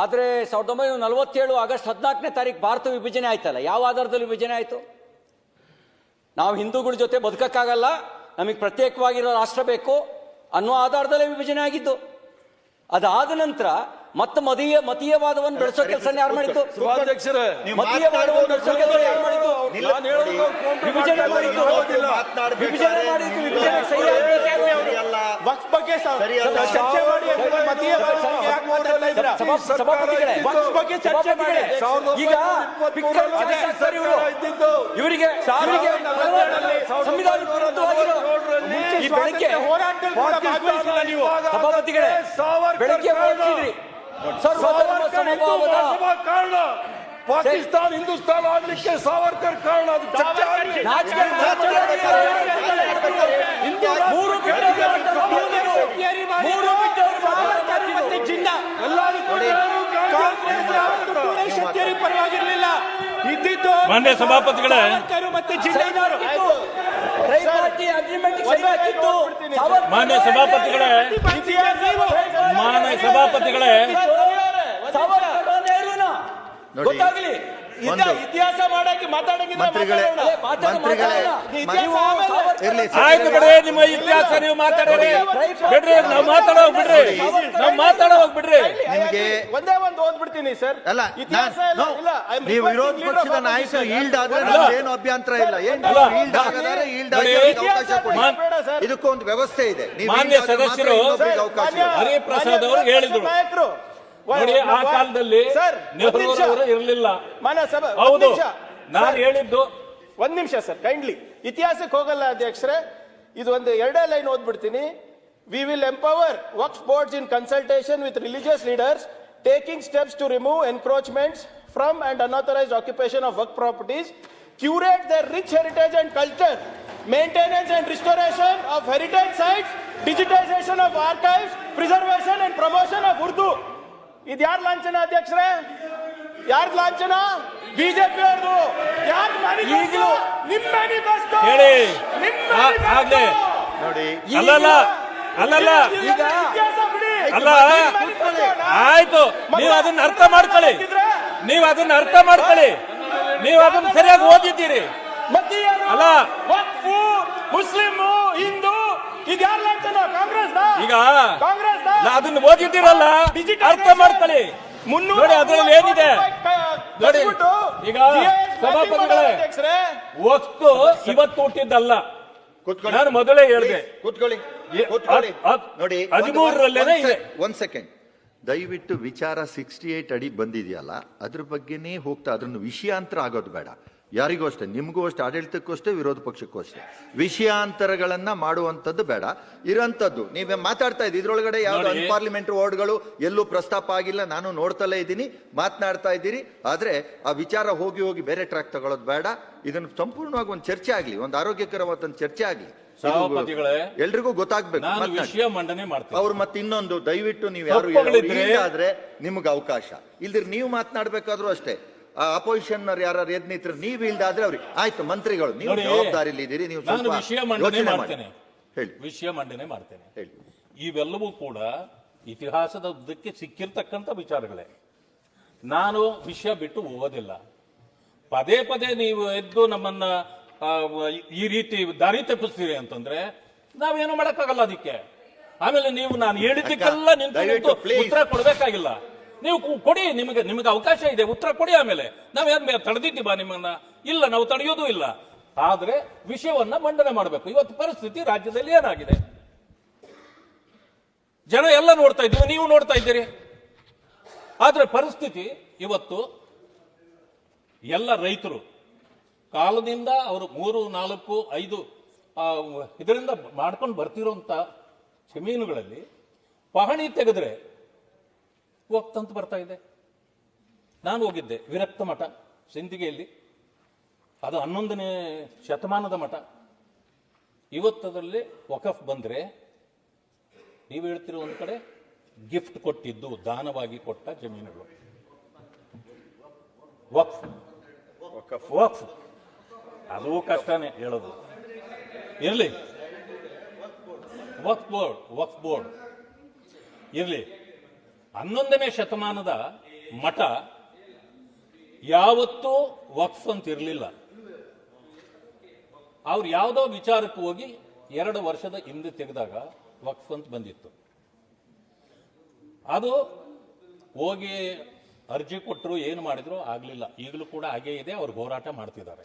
ಆದರೆ 1947 ಆಗಸ್ಟ್ 14ನೇ ತಾರೀಕು ಭಾರತ ವಿಭಜನೆ ಆಯ್ತಲ್ಲ, ಯಾವ ಆಧಾರದಲ್ಲಿ ವಿಭಜನೆ ಆಯಿತು? ನಾವು ಹಿಂದೂಗಳ ಜೊತೆ ಬದುಕಕ್ಕಾಗಲ್ಲ, ನಮಗೆ ಪ್ರತ್ಯೇಕವಾಗಿರೋ ರಾಷ್ಟ್ರ ಬೇಕು ಅನ್ನೋ ಆಧಾರದಲ್ಲೇ ವಿಭಜನೆ ಆಗಿದ್ದು. ಅದಾದ ನಂತರ ಮತ್ತೆ ಮತೀಯವಾದವನ್ನು ಬೆಳೆಸೋ ಕೆಲಸ ಯಾರು ಮಾಡಿದ್ದು? ಮತೀಯವಾದವನ್ನು ಬೆಳೆಸೋ ಕೆಲಸ ಯಾರು ಮಾಡಿದ್ದು? ವಿಭಜನೆ ಮಾಡಿದ್ದು, ವಿಭಜನೆ ಮಾಡಿದ್ದು, ವಿಭಜನೆ ಸಹಿ ವಕ್ಫ್ ಬಗ್ಗೆ ಚರ್ಚೆ ಮಾಡಿ. ಸಭಾಪತಿಗಳೇ, ಈಗ ಇವರಿಗೆ ಸಂವಿಧಾನ ಈ ಬೆಳಗ್ಗೆ ಸಭಾಪತಿಗಳೇ ಬೆಳಗ್ಗೆ ಕಾರಣ ಪಾಕಿಸ್ತಾನ ಹಿಂದೂಸ್ತಾನ ಆಗ್ಲಿಕ್ಕೆ ಸಾವರ್ಕರ್ ಕಾರಣ. ಪರವಾಗಿರ್ಲಿಲ್ಲ ಇದ್ದಿದ್ದು ಮಾನ್ಯ ಸಭಾಪತಿಗಳೇ, ಮಾನ್ಯ ಸಭಾಪತಿಗಳೇ, ಮಾನ್ಯ ಸಭಾಪತಿಗಳೇ, ಗೊತ್ತಾಗ್ಲಿ ಇತಿಹಾಸ ಮಾಡಕ್ಕೆ ಆಯ್ತು ಬಿಡ್ರಿ, ನಿಮ್ಮ ಇತಿಹಾಸ ನೀವು ಮಾತಾಡ್ರಿ, ಬಿಡ್ರಿ, ನಾವು ಮಾತಾಡೋ ಬಿಡ್ರಿ, ನಾವು ಮಾತಾಡೋ ಬಿಡ್ರಿ. ನಿಮಗೆ ಒಂದೇ ಒಂದು ಓದ್ಬಿಡ್ತೀನಿ ಸರ್. ಅಲ್ಲ, ನೀವು ವಿರೋಧ ಪಕ್ಷದ ನಾಯಕರು ಈಲ್ಡ್ ಆದ್ರೆ ಏನು ಅಭ್ಯಂತರ ಇಲ್ಲ. ಈಲ್ಡ್ ಆಗದಾರೆ ಅವಕಾಶ ಕೊಡಿ, ಇದಕ್ಕೊಂದು ವ್ಯವಸ್ಥೆ ಇದೆ. ಮಾನ್ಯ ಸದಸ್ಯರು ಹರಿಪ್ರಸಾದ್ ಅವರು ಹೇಳಿದ್ರು ನೋಡಿ, ಆ ಕಾಲದಲ್ಲಿ ನೆಹರು ಅವರು ಇರಲಿಲ್ಲ. ಹೌದು, ನಾನು ಹೇಳಿದ್ದು. ಒಂದ್ ನಿಮಿಷ ಸರ್, ಕೈಂಡ್ಲಿ ಇತಿಹಾಸಕ್ಕೆ ಹೋಗಲ್ಲ ಅಧ್ಯಕ್ಷರೇ. ಇದು ಒಂದು ಎರಡೇ ಲೈನ್ ಓದ್ಬಿಡ್ತೀನಿ. We will empower waqf boards in consultation with religious leaders taking steps to remove encroachments from and unauthorised occupation of waqf properties, curate their rich heritage and culture, maintenance and restoration of heritage sites, digitization of archives, preservation and promotion of Urdu. ಇದು ಯಾರ ಲಾಂಛನ ಅಧ್ಯಕ್ಷರೇ? ಯಾರ ಲಾಂಛನ? BJP ಅವ್ರದು. ಯಾರ manifesto? ನಿಮ್ಮ manifesto ಹೇಳಿ. ನೋಡಿ, ಅಲ್ಲಲ್ಲ ಅಲ್ಲ, ಆಯ್ತು, ನೀವು ಅದನ್ನ ಅರ್ಥ ಮಾಡ್ಕೊಳ್ಳಿ, ನೀವು ಅದನ್ನ ಅರ್ಥ ಮಾಡ್ಕೊಳ್ಳಿ, ನೀವು ಅದನ್ನ ಸರಿಯಾಗಿ ಓದಿದ್ದೀರಿ ಅಲ್ಲ. ಮುಸ್ಲಿಂ, ಹಿಂದೂ, ಇದು ಯಾರ ಲಾಂಛನ? ಕಾಂಗ್ರೆಸ್. ಈಗ ಅದನ್ನ ಓದಿದ್ದೀರಲ್ಲ, ಅರ್ಥ ಮಾಡ್ಕೊಳ್ಳಿ. ನೋಡಿ ಅದರಲ್ಲಿ ಏನಿದೆ ನೋಡಿ. ಈಗ ಸಭಾಪತಿಗಳೇ, ವಕ್ಫ್ ಇವತ್ತು ಹುಟ್ಟಿದ್ದಲ್ಲ, ನಾನು ಮೊದಲೇ ಹೇಳಿದೆ. ಕೂತ್ಕೊಳ್ಳಿ ನೋಡಿ, 13ರಲ್ಲೇನೆ ಇದೆ. ಒಂದ್ ಸೆಕೆಂಡ್, ದಯವಿಟ್ಟು ವಿಚಾರ 68 ಅಡಿ ಬಂದಿದೆಯಲ್ಲ, ಅದ್ರ ಬಗ್ಗೆನೇ ಹೋಗ್ತಾ ಅದನ್ನು ವಿಷಯಾಂತರ ಆಗೋದು ಬೇಡ. ಯಾರಿಗೂ ಅಷ್ಟೇ, ನಿಮಗೂ ಅಷ್ಟೇ, ಆಡಳಿತಕ್ಕೂ ಅಷ್ಟೇ, ವಿರೋಧ ಪಕ್ಷಕ್ಕೂ ಅಷ್ಟೇ. ವಿಷಯಾಂತರಗಳನ್ನ ಮಾಡುವಂಥದ್ದು ಬೇಡ. ಇರೋಂಥದ್ದು ನೀವೇ ಮಾತಾಡ್ತಾ ಇದ್ದೀವಿ, ಇದ್ರೊಳಗಡೆ ಯಾವ್ದು ಅನ್ಪಾರ್ಲಿಮೆಂಟರಿ ವರ್ಡ್ಗಳು ಎಲ್ಲೂ ಪ್ರಸ್ತಾಪ ಆಗಿಲ್ಲ. ನಾನು ನೋಡ್ತಲೇ ಇದ್ದೀನಿ, ಮಾತನಾಡ್ತಾ ಇದ್ದೀರಿ. ಆದ್ರೆ ಆ ವಿಚಾರ ಹೋಗಿ ಹೋಗಿ ಬೇರೆ ಟ್ರ್ಯಾಕ್ ತಗೊಳ್ಳೋದು ಬೇಡ. ಇದನ್ನು ಸಂಪೂರ್ಣವಾಗಿ ಒಂದು ಚರ್ಚೆ ಆಗ್ಲಿ, ಒಂದು ಆರೋಗ್ಯಕರವಾದ ಒಂದು ಚರ್ಚೆ ಆಗ್ಲಿ, ಎಲ್ರಿಗೂ ಗೊತ್ತಾಗ್ಬೇಕು. ಅವ್ರು ಮತ್ತೆ ಇನ್ನೊಂದು, ದಯವಿಟ್ಟು ನೀವು ಯಾರು ಆದ್ರೆ ನಿಮ್ಗೆ ಅವಕಾಶ ಇಲ್ದಿರ್ ನೀವು ಮಾತನಾಡ್ಬೇಕಾದ್ರೂ ಅಷ್ಟೇ. ಅಪೋಸಿಷನ್ ಯಾರು ಎದ್ ನಿಂತ್ರೆ ನೀವು ಇಲ್ದಾದ್ರೆ ಅವ್ರಿಗೆ ಆಯ್ತು, ಮಂತ್ರಿಗಳು ನೀವು ಜವಾಬ್ದಾರಿಲಿ ಇದ್ದೀರಿ, ನೀವು ವಿಷಯ ಮಂಡನೆ ಮಾಡ್ತೇನೆ. ಇವೆಲ್ಲವೂ ಕೂಡ ಇತಿಹಾಸದ ಉದ್ದಕ್ಕೆ ಸಿಕ್ಕಿರ್ತಕ್ಕಂಥ ವಿಚಾರಗಳೇ. ನಾನು ವಿಷಯ ಬಿಟ್ಟು ಹೋಗೋದಿಲ್ಲ. ಪದೇ ಪದೇ ನೀವು ಎದ್ದು ನಮ್ಮನ್ನ ಈ ರೀತಿ ದಾರಿ ತಪ್ಪಿಸ್ತೀರಿ ಅಂತಂದ್ರೆ ನಾವೇನು ಮಾಡಕ್ಕಾಗಲ್ಲ ಅದಕ್ಕೆ. ಆಮೇಲೆ ನೀವು ನಾನು ಹೇಳಿದ್ದಕ್ಕೆಲ್ಲ ನಿಂತು ಉತ್ತರ ಕೊಡ್ಬೇಕಾಗಿಲ್ಲ. ನೀವು ಕೊಡಿ, ನಿಮಗೆ ಅವಕಾಶ ಇದೆ, ಉತ್ತರ ಕೊಡಿ. ಆಮೇಲೆ ನಾವೇನ್ ತಡೆದಿದ್ದೀವಾ ನಿಮ್ಮನ್ನ? ಇಲ್ಲ, ನಾವು ತಡೆಯೋದು ಇಲ್ಲ. ಆದ್ರೆ ವಿಷಯವನ್ನ ಮಂಡನೆ ಮಾಡಬೇಕು. ಇವತ್ತು ಪರಿಸ್ಥಿತಿ ರಾಜ್ಯದಲ್ಲಿ ಏನಾಗಿದೆ ಜನ ಎಲ್ಲ ನೋಡ್ತಾ ಇದ್ದೀವಿ, ನೀವು ನೋಡ್ತಾ ಇದ್ದೀರಿ. ಆದ್ರೆ ಪರಿಸ್ಥಿತಿ ಇವತ್ತು ಎಲ್ಲ ರೈತರು ಕಾಲದಿಂದ ಅವರು 3, 4, 5 ಇದರಿಂದ ಮಾಡ್ಕೊಂಡು ಬರ್ತಿರೋಂಥ ಜಮೀನುಗಳಲ್ಲಿ ಪಹಣಿ ತೆಗೆದ್ರೆ ಹೋಗ್ತಂತ ಬರ್ತಾ ಇದೆ. ನಾನು ಹೋಗಿದ್ದೆ ವಿರಕ್ತ ಮಠ ಸಿಂಧಿಗೆಯಲ್ಲಿ, ಅದು 11ನೇ ಶತಮಾನದ ಮಠ. ಇವತ್ತದರಲ್ಲಿ ವಕಫ್ ಬಂದ್ರೆ ನೀವು ಹೇಳ್ತಿರೋ ಒಂದು ಕಡೆ ಗಿಫ್ಟ್ ಕೊಟ್ಟಿದ್ದು, ದಾನವಾಗಿ ಕೊಟ್ಟ ಜಮೀನುಗಳು. ವಕ್ಫ್ ಅದು ಕಷ್ಟನೇ ಹೇಳೋದು. ಇರ್ಲಿ, ವಕ್ಫ್ ಬೋರ್ಡ್ ಇರ್ಲಿ. 11ನೇ ಶತಮಾನದ ಮಠ ಯಾವತ್ತೂ ವಕ್ಫ್ ಅಂತ ಇರಲಿಲ್ಲ. ಅವ್ರು ಯಾವುದೋ ವಿಚಾರಕ್ಕೆ ಹೋಗಿ 2 ವರ್ಷದ ಹಿಂದೆ ತೆಗೆದಾಗ ವಕ್ಫ್ ಅಂತ ಬಂದಿತ್ತು. ಅದು ಹೋಗಿ ಅರ್ಜಿ ಕೊಟ್ಟರು, ಏನು ಮಾಡಿದ್ರು ಆಗಲಿಲ್ಲ. ಈಗಲೂ ಕೂಡ ಹಾಗೇ ಇದೆ, ಅವ್ರು ಹೋರಾಟ ಮಾಡ್ತಿದ್ದಾರೆ.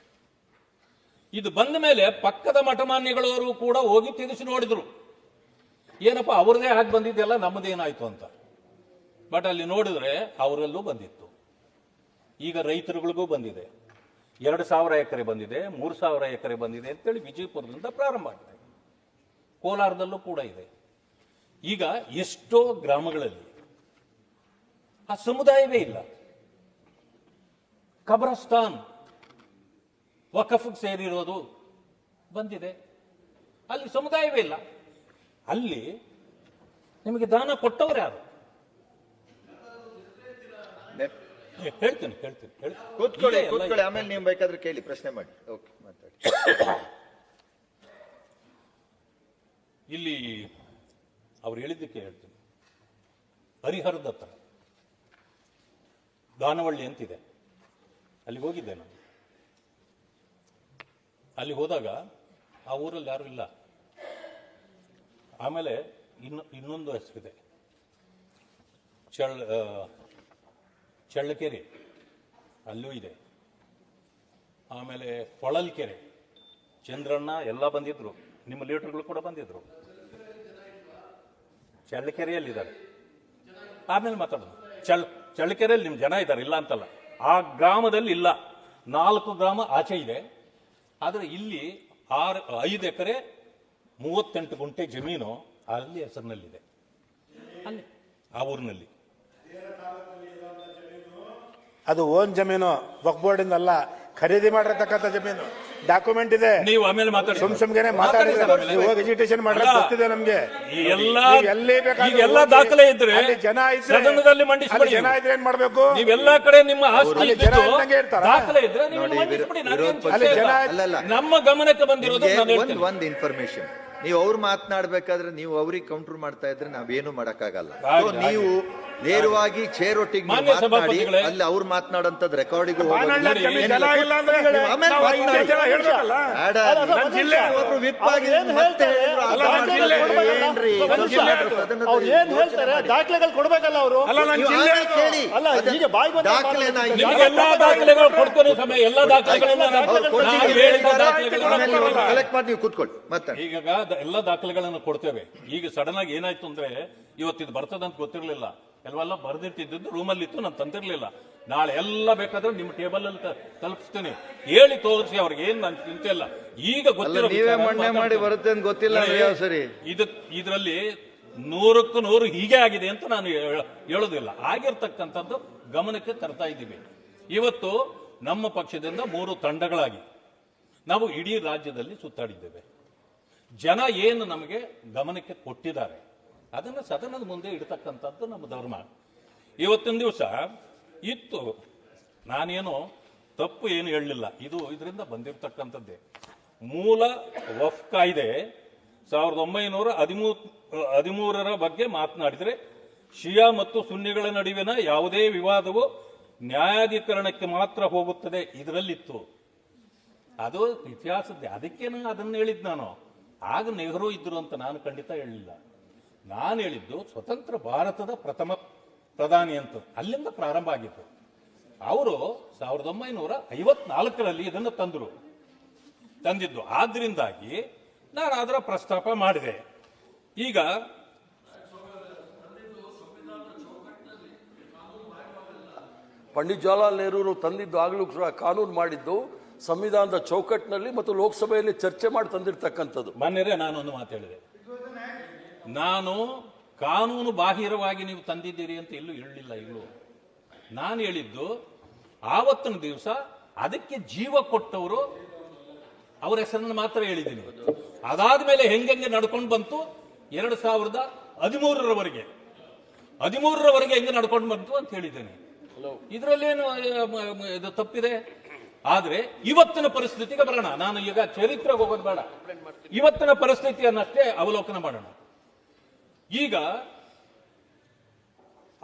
ಇದು ಬಂದ ಮೇಲೆ ಪಕ್ಕದ ಮಠಮಾನ್ಯಗಳವರು ಕೂಡ ಹೋಗಿ ತಿಳಿಸಿ ನೋಡಿದ್ರು, ಏನಪ್ಪ ಅವ್ರದೇ ಆಗಿ ಬಂದಿದ್ದೆಲ್ಲ ನಮ್ಮದೇನಾಯ್ತು ಅಂತ. ಬಟ್ ಅಲ್ಲಿ ನೋಡಿದ್ರೆ ಅವರಲ್ಲೂ ಬಂದಿತ್ತು. ಈಗ ರೈತರುಗಳಿಗೂ ಬಂದಿದೆ, 2,000 ಎಕರೆ ಬಂದಿದೆ, 3,000 ಎಕರೆ ಬಂದಿದೆ ಅಂತೇಳಿ ವಿಜಯಪುರದಿಂದ ಪ್ರಾರಂಭ ಆಗಿದೆ. ಕೋಲಾರದಲ್ಲೂ ಕೂಡ ಇದೆ. ಈಗ ಎಷ್ಟೋ ಗ್ರಾಮಗಳಲ್ಲಿ ಆ ಸಮುದಾಯವೇ ಇಲ್ಲ. ಕಬ್ರಸ್ತಾನ್ ವಕಫ್ ಸೇರಿರೋದು ಬಂದಿದೆ, ಅಲ್ಲಿ ಸಮುದಾಯವೇ ಇಲ್ಲ. ಅಲ್ಲಿ ನಿಮಗೆ ದಾನ ಕೊಟ್ಟವ್ರು ಯಾರು? ಹೇಳ್ತೀನಿ. ಕೂತ್ಕೊಳ್ಳಿ, ಆಮೇಲೆ ನೀವು ಬೇಕಾದ್ರೆ ಕೇಳಿ, ಪ್ರಶ್ನೆ ಮಾಡಿ. ಓಕೆ, ಮಾತಾಡಿ. ಇಲ್ಲಿ ಅವ್ರು ಹೇಳಿದ್ದಕ್ಕೆ ಹೇಳ್ತೀನಿ. ಹರಿಹರದ ಹತ್ರ ದಾನವಳ್ಳಿ ಅಂತಿದೆ, ಅಲ್ಲಿಗೆ ಹೋಗಿದ್ದೆ ನಾನು. ಅಲ್ಲಿ ಹೋದಾಗ ಆ ಊರಲ್ಲಿ ಯಾರು ಇಲ್ಲ. ಆಮೇಲೆ ಇನ್ನೊಂದು ಹೆಸರಿದೆ, ಚಳ್ಳಕೆರೆ, ಅಲ್ಲೂ ಇದೆ. ಆಮೇಲೆ ಹೊಳಲ್ಕೆರೆ, ಚಂದ್ರಣ್ಣ ಎಲ್ಲ ಬಂದಿದ್ರು, ನಿಮ್ಮ ಲೀಡರ್ಗಳು ಕೂಡ ಬಂದಿದ್ರು. ಚಳ್ಳಕೆರೆಯಲ್ಲಿದ್ದಾರೆ. ಆಮೇಲೆ ಮಾತಾಡೋದು. ಚಳ್ಳಕೆರೆಯಲ್ಲಿ ನಿಮ್ಮ ಜನ ಇದ್ದಾರೆ, ಇಲ್ಲ ಅಂತಲ್ಲ. ಆ ಗ್ರಾಮದಲ್ಲಿ ಇಲ್ಲ, 4 ಗ್ರಾಮ ಆಚೆ ಇದೆ. ಆದರೆ ಇಲ್ಲಿ 5 ಎಕರೆ 38 ಗುಂಟೆ ಜಮೀನು ಅಲ್ಲಿ ಹೆಸರಿನಲ್ಲಿದೆ, ಅಲ್ಲಿ ಆ ಊರಿನಲ್ಲಿ. ಅದು ಓನ್ ಜಮೀನು, ವಕ್ಫ್ ಬೋರ್ಡ್ ಇಂದ ಅಲ್ಲ, ಖರೀದಿ ಮಾಡಿರತಕ್ಕಂಥ ಜಮೀನು. ಡಾಕ್ಯುಮೆಂಟ್ ಇದೆ. ನೀವು ಆಮೇಲೆ ಮಾತಾಡಿ, ಸುಮ್ಸುಮ್ಗೆನೆ ಮಾತಾಡಿದ್ರೆ ನೀವು ಹೋಗಿ ಎಜುಟೇಷನ್ ಮಾಡಕ್ಕೆ ಗೊತ್ತಿದೆ ನಮ್ಗೆ. ಎಲ್ಲ ದಾಖಲೆ ಇದ್ರೆ ಜನ ಇದ್ರೆ ಸದನದಲ್ಲಿ ಮಂಡಿಸ್ಬಿಡಿ. ಜನ ಇದ್ರೆ ಏನ್ ಮಾಡ್ಬೇಕು? ನೀವೆಲ್ಲಾ ಕಡೆ ನಿಮ್ಮ ಆಸ್ತಿ ಜನ ಇದ್ದಂಗೆ ಇರ್ತಾರ. ದಾಖಲೆ ಇದ್ರೆ ನೀವು ನೋಡಿ, ಮಂಡಿಸ್ಬಿಡಿ. ಅಲ್ಲಿ ಜನ ನಮ್ಮ ಗಮನಕ್ಕೆ ಬಂದಿರೋದು ನಾನು ಹೇಳ್ತೀನಿ. ಒಂದು ಇನ್ಫಾರ್ಮೇಶನ್, ನೀವು ಅವ್ರು ಮಾತನಾಡ್ಬೇಕಾದ್ರೆ ನೀವು ಅವ್ರಿಗೆ ಕೌಂಟರ್ ಮಾಡ್ತಾ ಇದ್ರೆ ನಾವೇನು ಮಾಡಕ್ಕಾಗಲ್ಲ. ನೀವು ನೇರವಾಗಿ ಚೇರ್ ಒಟ್ಟಿಗೆ ಮಾನ್ಯ ಮಾತನಾಡಿ, ಸಭಾಪತಿಗಳೇ, ಅಲ್ಲಿ ಅವ್ರು ಮಾತನಾಡಂತದ್ದು ರೆಕಾರ್ಡಿಗೂ ಜನ ಇಲ್ಲ ಅಂದ್ರೆ ಒಬ್ರು ವಿಪ್ ಆಗಿ ಮತ್ತೆ ಅವ್ರು ಏನ್ ಹೇಳ್ತಾರೆ ದಾಖಲೆಗಳು ಕೊಡ್ಬೇಕಲ್ಲ ಅವರು. ಕೇಳಿ, ಈಗ ಬಾಯಿ ಬಂದ ದಾಖಲೆ ಎಲ್ಲಾ ದಾಖಲೆಗಳು ಕೊಡ್ತೀನಿ ಸಮಯ, ಎಲ್ಲಾ ದಾಖಲೆಗಳನ್ನ ಕಲೆಕ್ಟ್ ಮಾಡಿ ನೀವು ಕೂತ್ಕೊಳ್ಳಿ ಮಾತಾಡಿ. ಈಗ ಎಲ್ಲ ದಾಖಲೆಗಳನ್ನು ಕೊಡ್ತೇವೆ. ಈಗ ಸಡನ್ ಆಗಿ ಏನಾಯ್ತು ಅಂದ್ರೆ, ಇವತ್ತಿದು ಬರ್ತದಂತ ಗೊತ್ತಿರಲಿಲ್ಲ, ಎಲ್ಲವೆಲ್ಲ ಬರೆದಿಟ್ಟಿದ್ದು ರೂಮಲ್ಲಿ ಇತ್ತು, ನಾನು ತಂದಿರ್ಲಿಲ್ಲ. ನಾಳೆ ಎಲ್ಲ ಬೇಕಾದ್ರೆ ನಿಮ್ಮ ಟೇಬಲ್ ಅಲ್ಲಿ ತಲುಪಿಸ್ತೀನಿ, ಹೇಳಿ ತೋರಿಸಿ ಅವ್ರಿಗೆ. ಏನ್ ನನ್ ಚಿಂತೆ ಇಲ್ಲ. ಈಗ ಗೊತ್ತಿರೋ ನೀವೇ ಮಣ್ಣೆ ಮಾಡಿ ಬರುತ್ತೆ ಅಂತ ಗೊತ್ತಿಲ್ಲ ಸರಿ. ಇದರಲ್ಲಿ 100ಕ್ಕೆ 100 ಹೀಗೆ ಆಗಿದೆ ಅಂತ ನಾನು ಹೇಳೋದಿಲ್ಲ. ಆಗಿರ್ತಕ್ಕಂಥದ್ದು ಗಮನಕ್ಕೆ ತರ್ತಾ ಇದ್ದೀವಿ. ಇವತ್ತು ನಮ್ಮ ಪಕ್ಷದಿಂದ 3 ತಂಡಗಳಾಗಿ ನಾವು ಇಡೀ ರಾಜ್ಯದಲ್ಲಿ ಸುತ್ತಾಡಿದ್ದೇವೆ. ಜನ ಏನು ನಮಗೆ ಗಮನಕ್ಕೆ ಕೊಟ್ಟಿದ್ದಾರೆ ಅದನ್ನು ಸದನದ ಮುಂದೆ ಇಡತಕ್ಕಂಥದ್ದು ನಮ್ಮ ಧರ್ಮ. ಇವತ್ತಿನ ದಿವಸ ಇತ್ತು, ನಾನೇನು ತಪ್ಪು ಏನು ಹೇಳಲಿಲ್ಲ, ಇದರಿಂದ ಬಂದಿರತಕ್ಕಂಥದ್ದೇ. ಮೂಲ ವಫ್ ಕಾಯ್ದೆ 1913ರ ಬಗ್ಗೆ ಮಾತನಾಡಿದರೆ ಶಿಯಾ ಮತ್ತು ಸುನ್ನಿಗಳ ನಡುವಿನ ಯಾವುದೇ ವಿವಾದವು ನ್ಯಾಯಾಧೀಕರಣಕ್ಕೆ ಮಾತ್ರ ಹೋಗುತ್ತದೆ, ಇದರಲ್ಲಿತ್ತು. ಅದು ಇತಿಹಾಸದ್ದೇ. ಅದಕ್ಕೇನು ಅದನ್ನು ಹೇಳಿದ್ದು ನಾನು. ಆಗ ನೆಹರು ಇದ್ರು ಅಂತ ನಾನು ಖಂಡಿತ ಹೇಳಲಿಲ್ಲ. ನಾನು ಹೇಳಿದ್ದು ಸ್ವತಂತ್ರ ಭಾರತದ ಪ್ರಥಮ ಪ್ರಧಾನಿ ಅಂತ, ಅಲ್ಲಿಂದ ಪ್ರಾರಂಭ ಆಗಿತ್ತು. ಅವರು 1954ರಲ್ಲಿ ಇದನ್ನು ತಂದಿದ್ದು. ಆದ್ರಿಂದಾಗಿ ನಾನು ಅದರ ಪ್ರಸ್ತಾಪ ಮಾಡಿದೆ. ಈಗ ಪಂಡಿತ್ ಜವಾಹರ್ಲಾಲ್ ನೆಹರು ತಂದಿದ್ದು ಆಗಲೂ ಕಾನೂನು ಮಾಡಿದ್ದು ಸಂವಿಧಾನದ ಚೌಕಟ್ಟಿನಲ್ಲಿ ಮತ್ತು ಲೋಕಸಭೆಯಲ್ಲಿ ಚರ್ಚೆ ಮಾಡಿ ತಂದಿರತಕ್ಕಂಥದ್ದು. ಮಾನ್ಯರೇ, ನಾನೊಂದು ಮಾತು ಹೇಳಿದೆ. ನಾನು ಕಾನೂನು ಬಾಹಿರವಾಗಿ ನೀವು ತಂದಿದ್ದೀರಿ ಅಂತ ಎಲ್ಲೂ ಹೇಳಲಿಲ್ಲ. ಇಲ್ಲೂ ನಾನು ಹೇಳಿದ್ದು ಆವತ್ತಿನ ದಿವಸ ಅದಕ್ಕೆ ಜೀವ ಕೊಟ್ಟವರು ಅವರ ಹೆಸರನ್ನು ಮಾತ್ರ ಹೇಳಿದ್ದೀನಿ. ಅದಾದ್ಮೇಲೆ ಹೆಂಗೆ ನಡ್ಕೊಂಡು ಬಂತು 2013ರವರೆಗೆ ಹೆಂಗೆ ನಡ್ಕೊಂಡು ಬಂತು ಅಂತ ಹೇಳಿದ್ದೇನೆ. ಇದರಲ್ಲೇನು ಇದು ತಪ್ಪಿದೆ? ಆದ್ರೆ ಇವತ್ತಿನ ಪರಿಸ್ಥಿತಿಗೆ ಬರೋಣ. ನಾನು ಈಗ ಚರಿತ್ರೆಗೆ ಹೋಗೋದು ಬೇಡ, ಇವತ್ತಿನ ಪರಿಸ್ಥಿತಿಯನ್ನಷ್ಟೇ ಅವಲೋಕನ ಮಾಡೋಣ. ಈಗ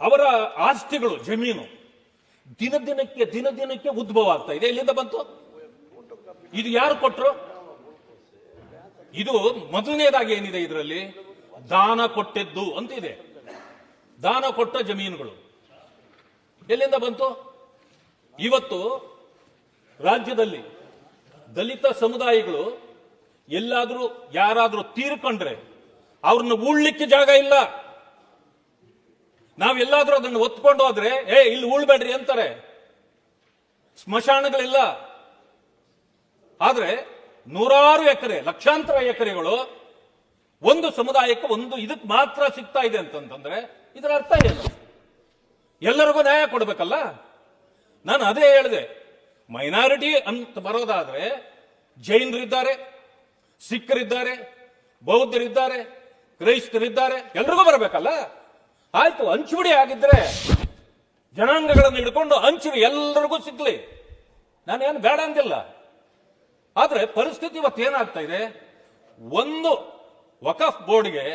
ಅವರ ಆಸ್ತಿಗಳು, ಜಮೀನು ದಿನ ದಿನಕ್ಕೆ ಉದ್ಭವ ಆಗ್ತಾ ಇದೆ. ಎಲ್ಲಿಂದ ಬಂತು? ಇದು ಯಾರು ಕೊಟ್ರು? ಇದು ಮೊದಲನೇದಾಗಿ ಏನಿದೆ ಇದರಲ್ಲಿ, ದಾನ ಕೊಟ್ಟಿದ್ದು ಅಂತಿದೆ. ದಾನ ಕೊಟ್ಟ ಜಮೀನುಗಳು ಎಲ್ಲಿಂದ ಬಂತು? ಇವತ್ತು ರಾಜ್ಯದಲ್ಲಿ ದಲಿತ ಸಮುದಾಯಗಳು ಎಲ್ಲಾದ್ರೂ ಯಾರಾದ್ರೂ ತೀರ್ಕೊಂಡ್ರೆ ಅವ್ರನ್ನ ಉಳ್ಲಿಕ್ಕೆ ಜಾಗ ಇಲ್ಲ. ನಾವೆಲ್ಲಾದ್ರೂ ಅದನ್ನು ಒತ್ಕೊಂಡು ಹೋದ್ರೆ ಇಲ್ಲಿ ಉಳ್ಬೇಡ್ರಿ ಅಂತಾರೆ. ಸ್ಮಶಾನಗಳಿಲ್ಲ. ಆದ್ರೆ ನೂರಾರು ಎಕರೆ, ಲಕ್ಷಾಂತರ ಎಕರೆಗಳು ಒಂದು ಸಮುದಾಯಕ್ಕೆ ಒಂದು ಇದಕ್ಕೆ ಮಾತ್ರ ಸಿಗ್ತಾ ಇದೆ ಅಂತಂದ್ರೆ ಇದರ ಅರ್ಥ ಏನು? ಎಲ್ಲರಿಗೂ ನ್ಯಾಯ ಕೊಡ್ಬೇಕಲ್ಲ. ನಾನು ಅದೇ ಹೇಳಿದೆ, ಮೈನಾರಿಟಿ ಅಂತ ಬರೋದಾದ್ರೆ ಜೈನರಿದ್ದಾರೆ, ಸಿಖ್ಖರಿದ್ದಾರೆ, ಬೌದ್ಧರಿದ್ದಾರೆ, ಕ್ರೈಸ್ತರಿದ್ದಾರೆ, ಎಲ್ರಿಗೂ ಬರಬೇಕಲ್ಲ. ಆಯ್ತು, ಹಂಚುಬಿಡಿ ಆಗಿದ್ರೆ ಜನಾಂಗಗಳನ್ನು ಹಿಡ್ಕೊಂಡು ಹಂಚುವಿ ಎಲ್ಲರಿಗೂ ಸಿಗ್ಲಿ, ನಾನೇನು ಬೇಡ ಅಂದಿಲ್ಲ. ಆದ್ರೆ ಪರಿಸ್ಥಿತಿ ಇವತ್ತು ಏನಾಗ್ತಾ ಇದೆ, ಒಂದು ವಕಫ್ ಬೋರ್ಡ್ಗೆ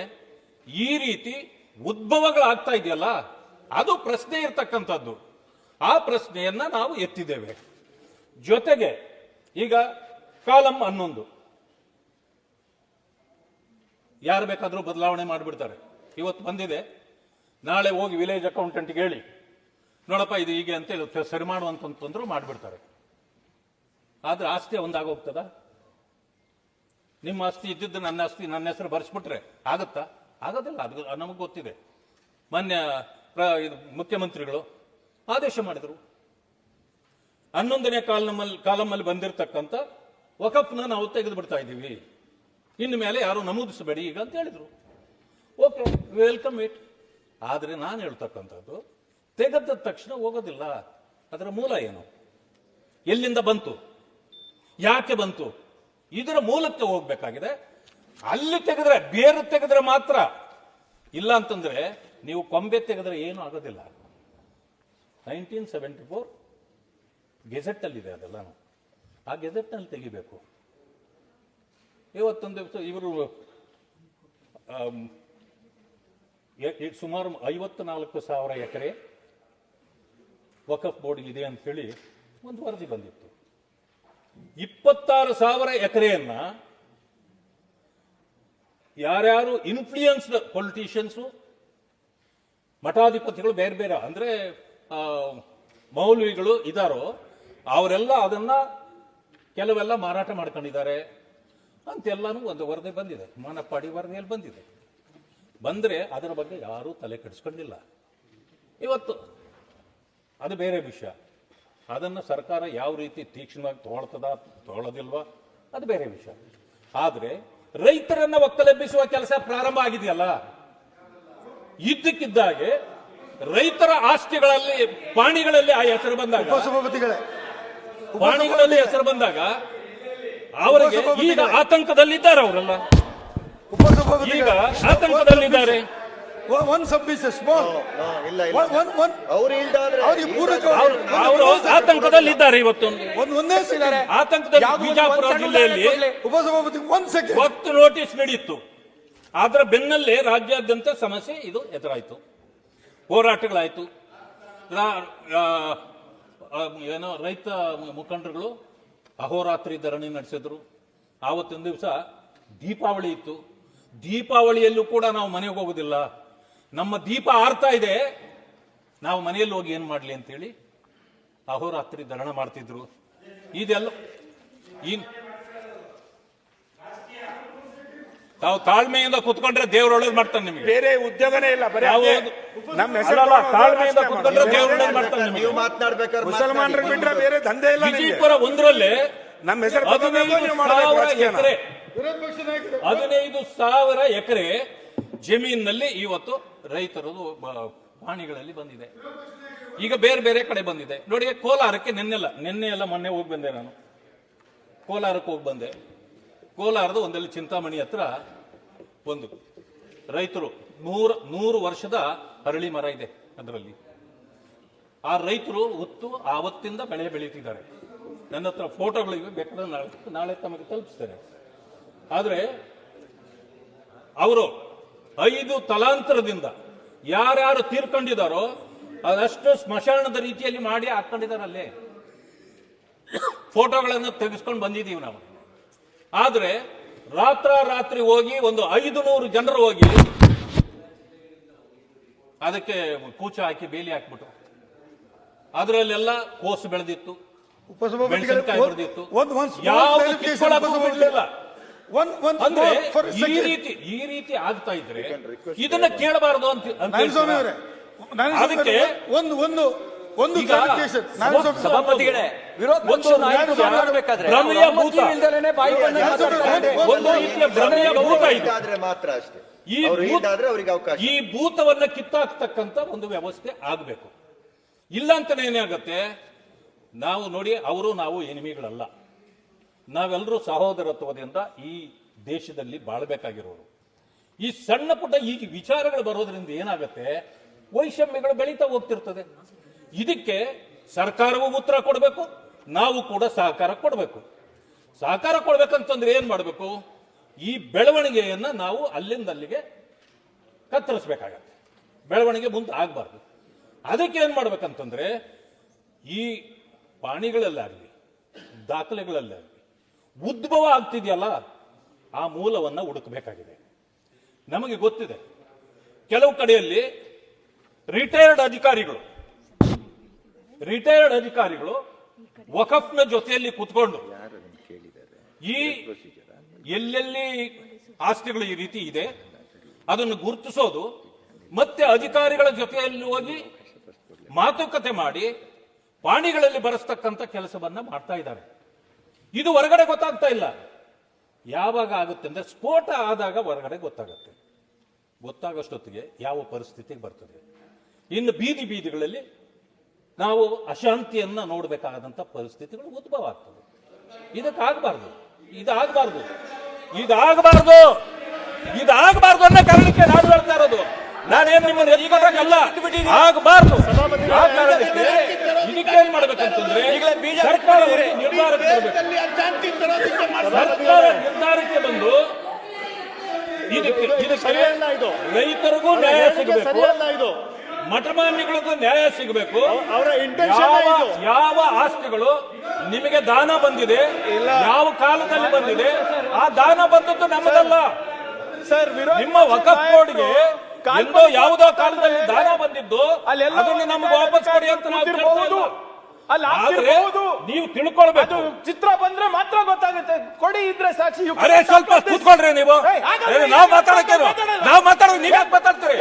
ಈ ರೀತಿ ಉದ್ಭವಗಳಾಗ್ತಾ ಇದೆಯಲ್ಲ, ಅದು ಪ್ರಶ್ನೆ ಇರ್ತಕ್ಕಂಥದ್ದು. ಆ ಪ್ರಶ್ನೆಯನ್ನ ನಾವು ಎತ್ತಿದ್ದೇವೆ. ಜೊತೆಗೆ ಈಗ ಕಾಲಂ 11 ಯಾರು ಬೇಕಾದ್ರೂ ಬದಲಾವಣೆ ಮಾಡಿಬಿಡ್ತಾರೆ. ಇವತ್ತು ಬಂದಿದೆ, ನಾಳೆ ಹೋಗಿ ವಿಲೇಜ್ ಅಕೌಂಟೆಂಟ್ಗೆ ಹೇಳಿ ನೋಡಪ್ಪ ಇದು ಹೀಗೆ ಅಂತ ಸರಿ ಮಾಡುವಂತಂದ್ರು ಮಾಡಿಬಿಡ್ತಾರೆ. ಆದ್ರೆ ಆಸ್ತಿ ಒಂದಾಗೋಗ್ತದ? ನಿಮ್ಮ ಆಸ್ತಿ ಇದ್ದಿದ್ದು ನನ್ನ ಆಸ್ತಿ ನನ್ನ ಹೆಸರು ಬರೆಸ್ಬಿಟ್ರೆ ಆಗತ್ತಾ? ಆಗೋದಿಲ್ಲ. ಅದು ನಮಗೆ ಗೊತ್ತಿದೆ. ಮಾನ್ಯ ಮುಖ್ಯಮಂತ್ರಿಗಳು ಆದೇಶ ಮಾಡಿದ್ರು, 11ನೇ ಕಾಲಮಲ್ಲಿ ಬಂದಿರತಕ್ಕಂಥ ವಕಫ್ನ ನಾವು ತೆಗೆದು ಬಿಡ್ತಾ ಇದ್ದೀವಿ, ಇನ್ನು ಮೇಲೆ ಯಾರು ನಮೂದಿಸಬೇಡಿ ಈಗ ಅಂತ ಹೇಳಿದ್ರು. Okay, welcome it. ಆದ್ರೆ ನಾನು ಹೇಳ್ತಕ್ಕಂಥದ್ದು, ತೆಗೆದ ತಕ್ಷಣ ಹೋಗೋದಿಲ್ಲ. ಅದರ ಮೂಲ ಏನು? ಎಲ್ಲಿಂದ ಬಂತು? ಯಾಕೆ ಬಂತು? ಇದರ ಮೂಲಕ್ಕೆ ಹೋಗ್ಬೇಕಾಗಿದೆ. ಅಲ್ಲಿ ತೆಗೆದ್ರೆ, ಬೇರು ತೆಗೆದ್ರೆ ಮಾತ್ರ. ಇಲ್ಲ ಅಂತಂದ್ರೆ ನೀವು ಕೊಂಬೆ ತೆಗೆದ್ರೆ ಏನು ಆಗೋದಿಲ್ಲ. 1974 ಗೆಜೆಟ್ ಅಲ್ಲಿದೆ ಅದೆಲ್ಲ. ಆ ಗೆಜೆಟ್ ನಲ್ಲಿ ತೆಗಿಬೇಕು. ಇವತ್ತೊಂದು ದಿವಸ ಇವರು ಸುಮಾರು 54,000 ಎಕರೆ ವಕಫ್ ಬೋರ್ಡ್ ಇದೆ ಅಂತ ಹೇಳಿ ಒಂದು ವರದಿ ಬಂದಿತ್ತು. 26,000 ಎಕರೆಯನ್ನ ಯಾರ್ಯಾರು ಇನ್ಫ್ಲೂಯೆನ್ಸ್ಡ್ ಪೊಲಿಟಿಷಿಯನ್ಸು, ಮಠಾಧಿಪತಿಗಳು, ಬೇರೆ ಬೇರೆ ಅಂದ್ರೆ ಮೌಲ್ವಿಗಳು ಇದಾರೋ ಅವರೆಲ್ಲ ಅದನ್ನ ಕೆಲವೆಲ್ಲ ಮಾರಾಟ ಮಾಡ್ಕೊಂಡಿದ್ದಾರೆ ಅಂತೆಲ್ಲಾನು ಒಂದು ವರದಿ ಬಂದಿದೆ. ಮಾನಪ್ಪಾಡಿ ವರದಿಯಲ್ಲಿ ಬಂದಿದೆ. ಬಂದ್ರೆ ಅದರ ಬಗ್ಗೆ ಯಾರೂ ತಲೆ ಕೆಡಿಸ್ಕೊಂಡಿಲ್ಲ. ಇವತ್ತು ಅದು ಬೇರೆ ವಿಷಯ. ಅದನ್ನ ಸರ್ಕಾರ ಯಾವ ರೀತಿ ತೀಕ್ಷ್ಣವಾಗಿ ತಗೊಳ್ಳೋದಿಲ್ವಾ ಅದು ಬೇರೆ ವಿಷಯ. ಆದ್ರೆ ರೈತರನ್ನ ಒಕ್ಕಲೆಬ್ಬಿಸುವ ಕೆಲಸ ಪ್ರಾರಂಭ ಆಗಿದೆಯಲ್ಲ, ಇದ್ದಕ್ಕಿದ್ದಾಗೆ ರೈತರ ಆಸ್ತಿಗಳಲ್ಲಿ, ಪಾಣಿಗಳಲ್ಲಿ ಆ ಹೆಸರು ಬಂದಾಗ, ಪಾಣಿಗಳಲ್ಲಿ ಹೆಸರು ಬಂದಾಗ ಅವರಿಗೆ ಈಗ ಆತಂಕದಲ್ಲಿದ್ದಾರೆ. ಅವರೆಲ್ಲ ಈಗ ಆತಂಕದಲ್ಲಿದ್ದಾರೆ. ಅವರು ಆತಂಕದಲ್ಲಿದ್ದಾರೆ. ಇವತ್ತು ಆತಂಕದಲ್ಲಿ ಬಿಜಾಪುರ ಜಿಲ್ಲೆಯಲ್ಲಿ ಒತ್ತು ನೋಟಿಸ್ ನೀಡಿತ್ತು. ಅದರ ಬೆನ್ನಲ್ಲೇ ರಾಜ್ಯಾದ್ಯಂತ ಸಮಸ್ಯೆ ಇದು ಎದುರಾಯಿತು, ಹೋರಾಟಗಳಾಯಿತು. ಏನೋ ರೈತ ಮುಖಂಡರುಗಳು ಅಹೋರಾತ್ರಿ ಧರಣಿ ನಡೆಸಿದ್ರು. ಆವತ್ತಿನ ದಿವಸ ದೀಪಾವಳಿ ಇತ್ತು. ದೀಪಾವಳಿಯಲ್ಲೂ ಕೂಡ ನಾವು ಮನೆಗೆ ಹೋಗೋದಿಲ್ಲ, ನಮ್ಮ ದೀಪ ಆರ್ತಾ ಇದೆ, ನಾವು ಮನೆಯಲ್ಲಿ ಹೋಗಿ ಏನ್ ಮಾಡ್ಲಿ ಅಂತೇಳಿ ಅಹೋರಾತ್ರಿ ಧರಣ ಮಾಡ್ತಿದ್ರು. ಇದೆಲ್ಲ ತಾವು ತಾಳ್ಮೆಯಿಂದ ಕುತ್ಕೊಂಡ್ರೆ ದೇವ್ರು ಒಳ್ಳೇದು ಮಾಡ್ತಾನೆ ನಿಮಗೆ. ಬೇರೆ ಉದ್ಯೋಗನೇ ಇಲ್ಲ, ನಮ್ಮ ಹೆಸರು ತಾಳ್ಮೆಯಿಂದ ಕುತ್ಕೊಂಡ್ರೆ ದೇವ್ರು ಒಳ್ಳೇದು ಮಾಡ್ತಾನೆ ನಿಮಗೆ. ಮುಸಲ್ಮಾನರಿಗೆ ಬಿಟ್ರೆ ಬೇರೆ ದಂಧೆ ಇಲ್ಲ. ವಿಜಯಪುರ 1ರಲ್ಲಿ ನಮ್ಮ ಹೆಸರು 15,000 ಎಕರೆ ಜಮೀನಿನಲ್ಲಿ ಇವತ್ತು ರೈತರದು ಪಾಣಿಗಳಲ್ಲಿ ಬಂದಿದೆ. ಈಗ ಬೇರೆ ಬೇರೆ ಕಡೆ ಬಂದಿದೆ ನೋಡಿ. ಕೋಲಾರಕ್ಕೆ ನಿನ್ನೆ ಎಲ್ಲ ಮೊನ್ನೆ ಹೋಗಿ ಬಂದೆ ನಾನು. ಕೋಲಾರಕ್ಕೆ ಹೋಗಿ ಬಂದೆ. ಕೋಲಾರದ ಒಂದಲ್ಲಿ ಚಿಂತಾಮಣಿ ಹತ್ರ ಒಂದು ರೈತರು 100 ವರ್ಷದ ಅರಳಿ ಮರ ಇದೆ. ಅದರಲ್ಲಿ ಆ ರೈತರು ಹೊತ್ತು ಆವತ್ತಿಂದ ಬೆಳೆ ಬೆಳೀತಿದ್ದಾರೆ. ನನ್ನ ಹತ್ರ ಫೋಟೋಗಳಿವೆ, ಬೇಕಾದ್ರೆ ನಾಳೆ ತಮಗೆ ತಲುಪಿಸ್ತೇನೆ. ಆದ್ರೆ ಅವರು 5 ತಲಾಂತರದಿಂದ ಯಾರ್ಯಾರು ತೀರ್ಕೊಂಡಿದ್ದಾರೋ ಅದಷ್ಟು ಸ್ಮಶಾನದ ರೀತಿಯಲ್ಲಿ ಮಾಡಿ ಹಾಕೊಂಡಿದಾರಲ್ಲೇ, ಫೋಟೋಗಳನ್ನು ತೆಗೆಸ್ಕೊಂಡು ಬಂದಿದ್ದೀವಿ ನಾವು. ಆದ್ರೆ ರಾತ್ರಿ ಹೋಗಿ ಒಂದು 500 ಜನರು ಹೋಗಿ ಅದಕ್ಕೆ ಕೂಚ ಹಾಕಿ ಬೇಲಿ ಹಾಕ್ಬಿಟ್ಟು ಅದರಲ್ಲೆಲ್ಲ ಕೋಸು ಬೆಳೆದಿತ್ತು, ಮೆಣಸಿನಕಾಯಿ ಬೆಳೆದಿತ್ತು, ಯಾವುದು ಕಿತ್ಕೊಳ್ಳೋಕ್ಕೂ ಬಿಡ್ಲಿಲ್ಲ. ಅಂದ್ರೆ ಈ ರೀತಿ ಆಗ್ತಾ ಇದ್ರೆ ಇದನ್ನ ಕೇಳಬಾರದು ಅಂತ ಅದಕ್ಕೆ ಸಭಾಪತಿಗಳೇ, ವಿರೋಧ ಪಕ್ಷದ ನಾಯಕರು ಮಾತಾಡಬೇಕಾದ್ರೆ ಭ್ರಮೆಯ ಭೂತ, ಇಲ್ದಲೇನೆ ಬಾಯಿ ಬಂದಂಗೆ ಮಾತಾಡ್ತಾರೆ. ಒಂದು ರೀತಿಯ ಭ್ರಮೆಯ ಭೂತ ಇದು. ಮಾತ್ರ ಅಷ್ಟೇ ಈ ಭೂತವನ್ನ ಕಿತ್ತಾಕ್ತಕ್ಕಂತ ಒಂದು ವ್ಯವಸ್ಥೆ ಆಗಬೇಕು. ಇಲ್ಲ ಅಂತ ಏನಾಗತ್ತೆ, ನಾವು ನೋಡಿ, ಅವರು ನಾವು ಎನಿಮಿಗಳಲ್ಲ, ನಾವೆಲ್ಲರೂ ಸಹೋದರತ್ವದಿಂದ ಈ ದೇಶದಲ್ಲಿ ಬಾಳ್ಬೇಕಾಗಿರೋರು. ಈ ಸಣ್ಣ ಪುಟ್ಟ ಈ ವಿಚಾರಗಳು ಬರೋದ್ರಿಂದ ಏನಾಗತ್ತೆ, ವೈಷಮ್ಯಗಳು ಬೆಳೀತಾ ಹೋಗ್ತಿರ್ತದೆ. ಇದಕ್ಕೆ ಸರ್ಕಾರವೂ ಉತ್ತರ ಕೊಡಬೇಕು, ನಾವು ಕೂಡ ಸಹಕಾರ ಕೊಡಬೇಕು. ಸಹಕಾರ ಕೊಡ್ಬೇಕಂತಂದ್ರೆ ಏನ್ ಮಾಡಬೇಕು, ಈ ಬೆಳವಣಿಗೆಯನ್ನ ನಾವು ಅಲ್ಲಿಂದ ಅಲ್ಲಿಗೆ ಕತ್ತರಿಸಬೇಕಾಗತ್ತೆ. ಬೆಳವಣಿಗೆ ಮುಂದೆ ಆಗಬಾರ್ದು. ಅದಕ್ಕೆ ಏನ್ ಮಾಡ್ಬೇಕಂತಂದ್ರೆ ಈ ಪಾಣಿಗಳಲ್ಲಾಗಲಿ ದಾಖಲೆಗಳಲ್ಲಾಗಲಿ ಉದ್ಭವ ಆಗ್ತಿದೆಯಲ್ಲ, ಆ ಮೂಲವನ್ನ ಹುಡುಕಬೇಕಾಗಿದೆ. ನಮಗೆ ಗೊತ್ತಿದೆ, ಕೆಲವು ಕಡೆಯಲ್ಲಿ ರಿಟೈರ್ಡ್ ಅಧಿಕಾರಿಗಳು ವಕಫ್ನ ಜೊತೆಯಲ್ಲಿ ಕೂತ್ಕೊಂಡು ಈ ಎಲ್ಲೆಲ್ಲಿ ಆಸ್ತಿಗಳು ಈ ರೀತಿ ಇದೆ ಅದನ್ನು ಗುರುತಿಸೋದು, ಮತ್ತೆ ಅಧಿಕಾರಿಗಳ ಜೊತೆಯಲ್ಲಿ ಹೋಗಿ ಮಾತುಕತೆ ಮಾಡಿ ಪಾಣಿಗಳಲ್ಲಿ ಬರೆಸ್ತಕ್ಕಂಥ ಕೆಲಸವನ್ನ ಮಾಡ್ತಾ ಇದ್ದಾರೆ. ಇದು ಹೊರಗಡೆ ಗೊತ್ತಾಗ್ತಾ ಇಲ್ಲ. ಯಾವಾಗ ಆಗುತ್ತೆ ಅಂದ್ರೆ ಸ್ಫೋಟ ಆದಾಗ ಹೊರಗಡೆ ಗೊತ್ತಾಗೋಷ್ಟೊತ್ತಿಗೆ ಯಾವ ಪರಿಸ್ಥಿತಿಗೆ ಬರ್ತದೆ. ಇನ್ನು ಬೀದಿಗಳಲ್ಲಿ ನಾವು ಅಶಾಂತಿಯನ್ನ ನೋಡಬೇಕಾದಂತ ಪರಿಸ್ಥಿತಿಗಳು ಉದ್ಭವ ಆಗ್ತದೆ. ಇದಾಗಬಾರ್ದು ಅನ್ನೋ ಕಾರಣಕ್ಕೆ ನಾನು ಹೇಳ್ತಾ ಇರೋದು. ನಾನೇನು ನಿಮ್ಮನ್ನು ಎದುರಾಗಲ್ಲ, ಆಗಬಾರ್ದು. ಇದಕ್ಕೆ ಏನ್ ಮಾಡ್ಬೇಕಂತಂದ್ರೆ ಸರ್ಕಾರ ನಿರ್ಧಾರಕ್ಕೆ ಬಂದು ಇದಕ್ಕೆ ರೈತರಿಗೂ ನ್ಯಾಯ ಸಿಗಬೇಕು, ಮಠಮಾನ್ಯಗಳಿಗೂ ನ್ಯಾಯ ಸಿಗಬೇಕು. ಯಾವ ಆಸ್ತಿಗಳು ನಿಮಗೆ ದಾನ ಬಂದಿದೆ, ಯಾವ ಕಾಲದಲ್ಲಿ ಬಂದಿದೆ, ಆ ದಾನ ಬಂದದ್ದು ನಮ್ಮದಲ್ಲ. ನಿಮ್ಮ ವಕಫ್ ಬೋರ್ಡ್ಗೆ ಎಂದೋ ಯಾವುದೋ ಕಾಲದಲ್ಲಿ ದಾನ ಬಂದಿದ್ದು ಅದನ್ನು ನಮ್ಗೆ ವಾಪಸ್ ಕೊಡಿ ಅಂತ ನಾವು ಕೇಳ್ತಾ ಇಲ್ಲ. ಆದ್ರೆ ನೀವು ತಿಳ್ಕೊಳ್ಬೇಕು. ಚಿತ್ರ ಬಂದ್ರೆ ಮಾತ್ರ ಗೊತ್ತಾಗುತ್ತೆ. ಕೊಡಿ ಇದ್ರೆ ಸಾಕ್ಷಿ. ಅರೆ ಸ್ವಲ್ಪ ಕೂತ್ಕೊಳ್ರಿ ನೀವು. ನಾವು ಮಾತಾಡೋದು ನೀವೇ ಮಾತಾಡ್ತೀರಿ.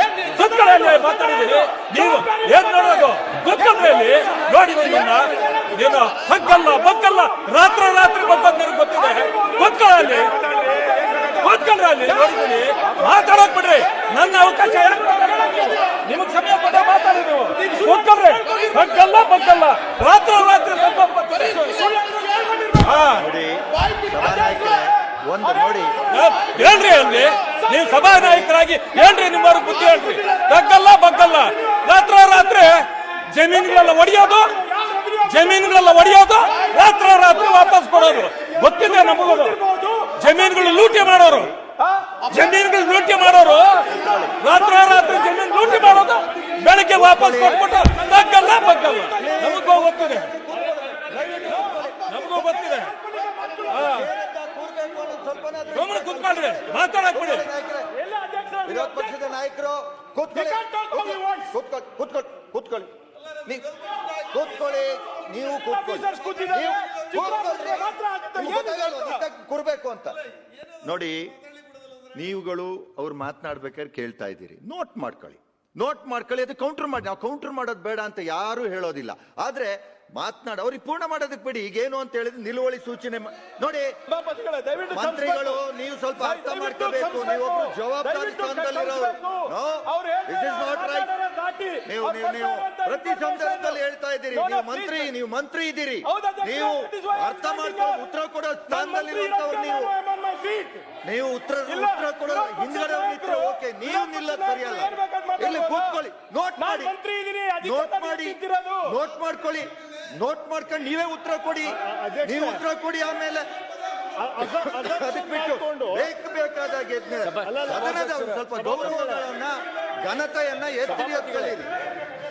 ಮಾತಾಡಿದ್ದೀರಿ ನೀವು ಏನ್ ನೋಡೋದು ಗೊತ್ತಲ್ರಿ ಅಲ್ಲಿ ನೋಡಿ. ಏನು ಬಗ್ಗಲ್ಲ ರಾತ್ರಿ ಬಂದದ್ದು ನಿಮ್ಗೆ ಗೊತ್ತಿದೆ. ಗೊತ್ತಲ್ಲಿ ನೋಡಿದ್ದೀನಿ. ಮಾತಾಡೋಕ್ ಬಿಡ್ರಿ, ನನ್ನ ಅವಕಾಶ ನಿಮಗ್ ಸಮಯ ಕೊಟ್ಟ ಮಾತಾಡಿ. ನೀವು ಗೊತ್ತಲ್ರಿ ಬಗ್ಗಲ್ಲ ರಾತ್ರಿ ನೋಡಿ ಹೇಳ್ರಿ ಅಲ್ಲಿ ನೀವು ಸಭಾನಾಯಕರಾಗಿ ಹೇಳ್ರಿ, ನಿಮ್ಮವ್ರ ಬುದ್ಧಿ ಹೇಳ್ರಿ. ಬಗ್ಗಲ್ಲ ರಾತ್ರಿ ಜಮೀನುಗಳೆಲ್ಲ ಒಡೆಯೋದು ರಾತ್ರಿ ವಾಪಸ್ ಕೊಡೋದು ಗೊತ್ತಿದೆ ನಮಗೂ. ಜಮೀನುಗಳು ಲೂಟಿ ಮಾಡೋರು ರಾತ್ರಿ ಜಮೀನು ಲೂಟಿ ಮಾಡೋದು, ಬೆಳಗ್ಗೆ ವಾಪಸ್ ಕೊಟ್ಬಿಟ್ಟು ಬಗ್ಗಲ್ಲ ನಮಗೂ ಗೊತ್ತಿದೆ. ಗಮನ ಕೂತ್ಕೊಳ್ರಿ, ಮಾತಾಡಕ್ ಬಿಡಿ. ವಿರೋಧ ಪಕ್ಷದ ನಾಯಕರು ಕೂತ್ಕೊಳ್ಳಿ. ನೀವು ಕೂರ್ಬೇಕು ಅಂತ ನೋಡಿ. ನೀವುಗಳು ಅವ್ರು ಮಾತನಾಡ್ಬೇಕಾದ್ರೆ ಕೇಳ್ತಾ ಇದ್ದೀರಿ, ನೋಟ್ ಮಾಡ್ಕೊಳ್ಳಿ. ಅದು ಕೌಂಟರ್ ಮಾಡಿ. ನಾವು ಕೌಂಟರ್ ಮಾಡೋದು ಬೇಡ ಅಂತ ಯಾರು ಹೇಳೋದಿಲ್ಲ. ಆದ್ರೆ ಅವ್ರಿಗೆ ಪೂರ್ಣ ಮಾಡೋದಕ್ಕೆ ಬಿಡಿ. ಈಗೇನು ಅಂತ ಹೇಳಿದ್ರೆ ನಿಲುವಳಿ ಸೂಚನೆ ನೋಡಿ. ಮಂತ್ರಿಗಳು ನೀವು ಸ್ವಲ್ಪ ಅರ್ಥ ಮಾಡ್ಕೋಬೇಕು. ನೀವೊಬ್ರು ಜವಾಬ್ದಾರಿ ಸ್ಥಾನದಲ್ಲಿರೋರು. ನೀವು ಪ್ರತಿ ಸಂದರ್ಭದಲ್ಲಿ ಹೇಳ್ತಾ ಇದ್ದೀರಿ, ನೀವು ಮಂತ್ರಿ ಇದ್ದೀರಿ. ನೀವು ಅರ್ಥ ಮಾಡ್ಕೊಂಡು ಉತ್ತರ ಕೊಡೋ ಸ್ಥಾನದಲ್ಲಿರುವಂತವ್ರು. ನೀವು ಉತ್ತರ ಕೊಡೋ ಹಿಂದ್ಗಡೆ ಓಕೆ, ನೀವು ನಿಲ್ಲೋದು ಸರಿಯಲ್ಲ. ಇಲ್ಲಿ ಕೂತ್ಕೊಳ್ಳಿ, ನೋಟ್ ಮಾಡ್ಕೊಳ್ಳಿ. ನೋಟ್ ಮಾಡ್ಕೊಂಡು ನೀವೇ ಉತ್ತರ ಕೊಡಿ. ಆಮೇಲೆ ಅದಕ್ಕೆ ಬಿಟ್ಟು ಬೇಕಾದಾಗ ಸದನದ ಸ್ವಲ್ಪ ಗೌರವಗಳನ್ನ ಘನತೆಯನ್ನ ಎತ್ತಿ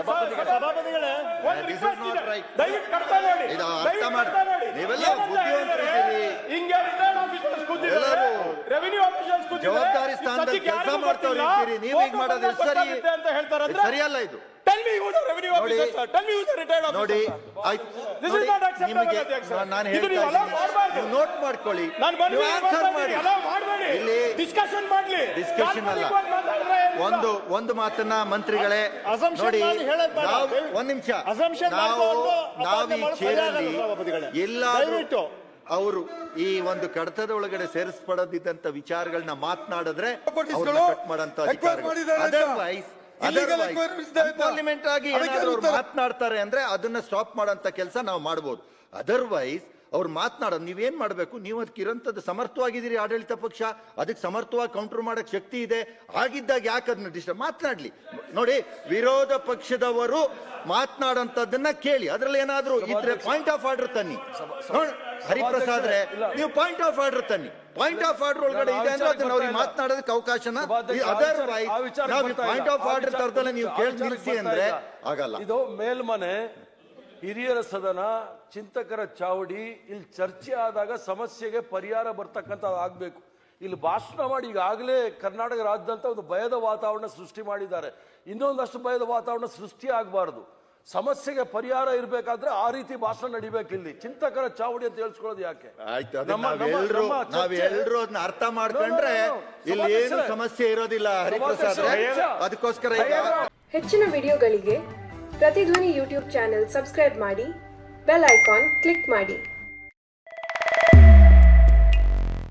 ಸಭಾಪತಿಗಳೇ ಒಂದು This is request not ಇದೆ. right. ದಯವಿಟ್ಟು ಕರ್ತಾ ನೋಡಿ. ಇದು ಅರ್ಥ ದಯವಿಟ್ಟು ಮಾಡಿ. ಕರ್ತಾ ನೋಡಿ. ನೀವೆಲ್ಲ ಏನಂತ ಬುದ್ಧಿವಂತರಿದ್ದೀರಿ. ಹೇಳಿದ್ರೆ, ಹಿಂಗೆ ರಿಟೈರ್ಡ್ ಆಫೀಸರ್ಸ್ ಕೂತಿದ್ದಾರೆ, ಎಲ್ಲರೂ ರೆವಿನ್ಯೂ ಆಫೀಸರ್ಸ್ ಕೂತಿದ್ದಾರೆ, ಜವಾಬ್ದಾರಿ ಇದು ಸ್ಥಾನದಲ್ಲಿ ಸದ್ಯಕ್ಕೆ ಕೆಲಸ ಯಾರಿಗೂ ಮಾಡ್ತವ್ರು ಗೊತ್ತಿಲ್ಲ. ಇದ್ದೀರಿ. ನೀವು ಹೀಗೆ ಮಾಡೋದು ಫೋಟೋ ಸರಿ ಗೊತ್ತಾಗುತ್ತೆ ಅಂತ ಹೇಳ್ತಾರಂದ್ರೆ ಸರಿಯಲ್ಲ ಇದು. Tell me who the revenue ನೋಡಿ, officers are. Tell me who the retired officers ನೋಡಿ are. ಆಯ್ತು This ನೋಡಿ, is not acceptable, ನಿಮಗೆ ಅಧ್ಯಕ್ಷ. ನಾನು ಇದು ಹೇಳ್ತಾ ನೀವು allow ಇದ್ದೀನಿ. ಮಾಡ್ಬಾರ್ದು. ನೀವು ನೋಟ್ ಮಾಡ್ಕೊಳ್ಳಿ, ನಾನು ನೀವು ಮನವಿ ಆನ್ಸರ್ ಮಾಡಿ. allow ಮಾಡಬೇಡಿ. ಇಲ್ಲಿ ಡಿಸ್ಕಷನ್ ಮಾಡ್ಲಿ. ಡಿಸ್ಕಷನ್ ಅಲ್ಲ. ಒಂದು ಮಾತನ್ನ ಮಂತ್ರಿಗಳೇ Assumption ನೋಡಿ, ಮಾಡಿ ಹೇಳೋದ್ ಬೇಡ. ನಾವು ಒಂದ್ ನಿಮಿಷ Assumption ನಾವು ಮಾಡ್ಕೊಂಡು ಈ ಅಪಾರ್ಟ್ಮೆಂಟ್ ಚೇರಲ್ಲಿ ಮಾಡೋದು ಸಭಾಪತಿಗಳೇ. ಎಲ್ಲಾದ್ರೂ ದಯವಿಟ್ಟು. ಅವರು ಈ ಒಂದು ಕಡತದ ಒಳಗಡೆ ಸೇರಿಸಪಡದಿದ್ದಂತ ವಿಚಾರಗಳನ್ನ ಮಾತನಾಡಿದ್ರೆ ಕಟ್ ಮಾಡಂತ ಪಾರ್ಲಿಮೆಂಟ್ ಆಗಿ ಏನಾದ್ರು ಅವ್ರು ಮಾತನಾಡ್ತಾರೆ ಅಂದ್ರೆ ಅದನ್ನ ಸ್ಟಾಪ್ ಮಾಡಂತ ಕೆಲಸ ನಾವು ಮಾಡಬಹುದು. ಅದರ್ವೈಸ್ ಅವ್ರು ಮಾತನಾಡೋದು ನೀವೇನ್ ಮಾಡ್ಬೇಕು, ನೀವು ಅದಕ್ಕೆ ಇರೋಂಥದ್ದು ಸಮರ್ಥವಾಗಿದ್ದೀರಿ ಆಡಳಿತ ಪಕ್ಷ, ಅದಕ್ಕೆ ಸಮರ್ಥವಾಗಿ ಕೌಂಟರ್ ಮಾಡಕ್ ಶಕ್ತಿ ಇದೆ. ಆಗಿದ್ದಾಗ ಯಾಕೆ ಅದನ್ನ ಡಿಸ್ಟರ್ಬ್ ಮಾತನಾಡ್ಲಿ. ನೋಡಿ, ವಿರೋಧ ಪಕ್ಷದವರು ಮಾತನಾಡೋಂಥದ್ದನ್ನ ಕೇಳಿ, ಅದ್ರಲ್ಲಿ ಏನಾದ್ರು ಇದ್ರೆ ಪಾಯಿಂಟ್ ಆಫ್ ಆರ್ಡರ್ ತನ್ನಿ. ನೋಡಿ ಹರಿಪ್ರಸಾದ್ ರೇ, ನೀವು ಪಾಯಿಂಟ್ ಆಫ್ ಆರ್ಡರ್ ತನ್ನಿ. ಪಾಯಿಂಟ್ ಆಫ್ ಆರ್ಡರ್ ಒಳಗಡೆ ಇದೆ ಅಂದ್ರೆ ಅದನ್ನ ಅವ್ರಿಗೆ ಮಾತನಾಡೋದಕ್ಕೆ ಅವಕಾಶನ. ಅದರ್ವೈಸ್ ನಾವು ಪಾಯಿಂಟ್ ಆಫ್ ಆರ್ಡರ್ ತರದಲ್ಲ ನೀವು ಕೇಳಿ ನಿಲ್ಲಿಸಿ ಅಂದ್ರೆ ಆಗಲ್ಲ. ಇದು ಮೇಲ್ಮನೆ, ಹಿರಿಯರ ಸದನ, ಚಿಂತಕರ ಚಾವಡಿ, ಇಲ್ಲಿ ಚರ್ಚೆ ಆದಾಗ ಸಮಸ್ಯೆಗೆ ಪರಿಹಾರ ಬರ್ತಕ್ಕಂಥ ಆಗ್ಬೇಕು. ಇಲ್ಲಿ ಭಾಷಣ ಮಾಡಿ ಈಗಾಗಲೇ ಕರ್ನಾಟಕ ರಾಜ್ಯದಂತ ಒಂದು ಭಯದ ವಾತಾವರಣ ಸೃಷ್ಟಿ ಮಾಡಿದ್ದಾರೆ. ಇನ್ನೊಂದಷ್ಟು ಭಯದ ವಾತಾವರಣ ಸೃಷ್ಟಿ ಆಗಬಾರದು. ಸಮಸ್ಯೆಗೆ ಪರಿಹಾರ ಇರ್ಬೇಕಾದ್ರೆ ಆ ರೀತಿ ಭಾಷಣ ನಡಿಬೇಕು. ಇಲ್ಲಿ ಚಿಂತಕರ ಚಾವಡಿ ಅಂತ ಹೇಳ್ಸ್ಕೊಳ್ಳೋದು ಯಾಕೆ? ಆಯ್ತು, ನಾವೆಲ್ಲರೂ ಅದನ್ನ ಅರ್ಥ ಮಾಡ್ಕೊಂಡ್ರೆ ಇಲ್ಲಿ ಏನು ಸಮಸ್ಯೆ ಇರೋದಿಲ್ಲ ಹರಿಪ್ರಸಾದ್ ರೇ. ಅದಕ್ಕೋಸ್ಕರ ಈಗ ಹೆಚ್ಚಿನ ವಿಡಿಯೋಗಳಿಗೆ ಪ್ರತಿಧ್ವನಿ ಯೂಟ್ಯೂಬ್ ಚಾನೆಲ್ ಸಬ್ಸ್ಕ್ರೈಬ್ ಮಾಡಿ, ಬೆಲ್ ಐಕಾನ್ ಕ್ಲಿಕ್ ಮಾಡಿ.